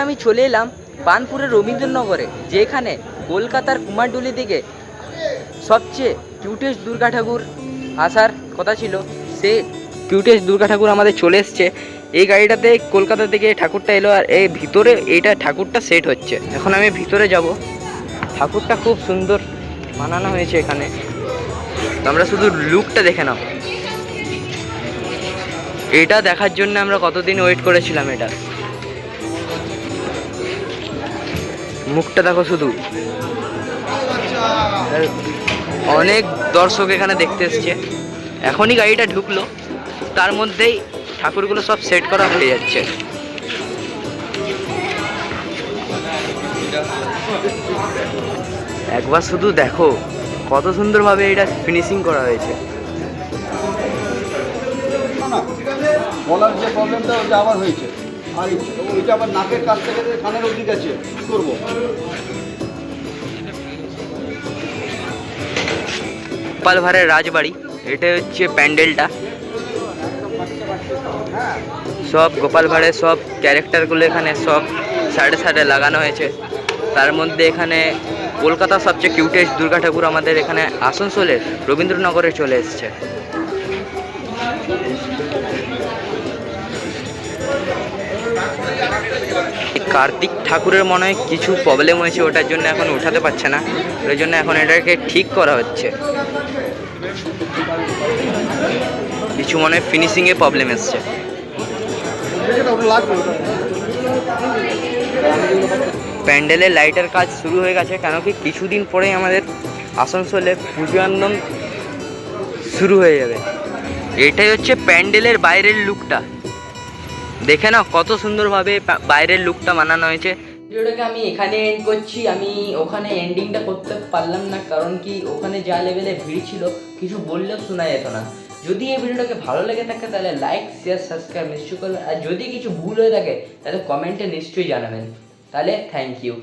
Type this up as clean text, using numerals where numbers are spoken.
আমি চলে এলাম বার্নপুরের রবীন্দ্রনগরে, যেখানে কলকাতার কুমারটুলি থেকে সবচেয়ে কিউটেস্ট দুর্গা ঠাকুর আসার কথা ছিল। সে কিউটেস্ট দুর্গা ঠাকুর আমাদের চলে এসছে। এই গাড়িটাতে কলকাতা থেকে ঠাকুরটা এলো, আর এই ভিতরে এইটা ঠাকুরটা সেট হচ্ছে। এখন আমি ভিতরে যাব। ঠাকুরটা খুব সুন্দর বানানো হয়েছে এখানে, আমরা শুধু লুকটা দেখে নাও। এটা দেখার জন্য আমরা কতদিন ওয়েট করেছিলাম। এটা মুখটা দেখো শুধু, অনেক দর্শক এখানে দেখতে এসছে। এখনই গাড়িটা ঢুকলো, তার মধ্যেই ঠাকুরগুলো সব সেট করা হয়ে যাচ্ছে। একবার শুধু দেখো কত সুন্দরভাবে এটা ফিনিশিং করা হয়েছে। বলার যে প্রবলেমটা ওটা আবার হয়েছে, আর ওইটা আবার নাকের কাছ থেকে কানের অবধি গেছে, কী করবো? গোপাল ভাঁড়ের রাজবাড়ি, এটা হচ্ছে প্যান্ডেলটা। সব গোপাল ভাঁড়ের সব ক্যারেক্টারগুলো এখানে সব সাইডে সাইডে লাগানো হয়েছে। তার মধ্যে এখানে কলকাতার সবচেয়ে কিউটেস্ট দুর্গা ঠাকুর আমাদের এখানে আসানসোলের রবীন্দ্রনগরে চলে এসছে। কার্তিক ঠাকুরের মনে হয় কিছু প্রবলেম হয়েছে, ওটার জন্য এখন উঠাতে পারছে না, ওই জন্য এখন এটাকে ঠিক করা হচ্ছে। কিছু মনে হয় ফিনিশিংয়ে প্রবলেম এসছে। প্যান্ডেলের লাইটের কাজ শুরু হয়ে গেছে, কেন কি কিছুদিন পরেই আমাদের আসানসোলে পুজো আন্দোলন শুরু হয়ে যাবে। এটাই হচ্ছে প্যান্ডেলের বাইরের লুকটা, দেখে নাও কত সুন্দরভাবে বাইরের লুকটা বানানো হয়েছে। ভিডিওটাকে আমি এখানে এন্ড করছি। আমি ওখানে এন্ডিংটা করতে পারলাম না, কারণ কি ওখানে যা লেভেলে ভিড় ছিল কিছু বললেও শোনা যেত না। যদি এই ভিডিওটাকে ভালো লেগে থাকে তাহলে লাইক শেয়ার সাবস্ক্রাইব নিশ্চয়ই করবেন, আর যদি কিছু ভুল হয়ে থাকে তাহলে কমেন্টে নিশ্চয়ই জানাবেন। তাহলে থ্যাংক ইউ।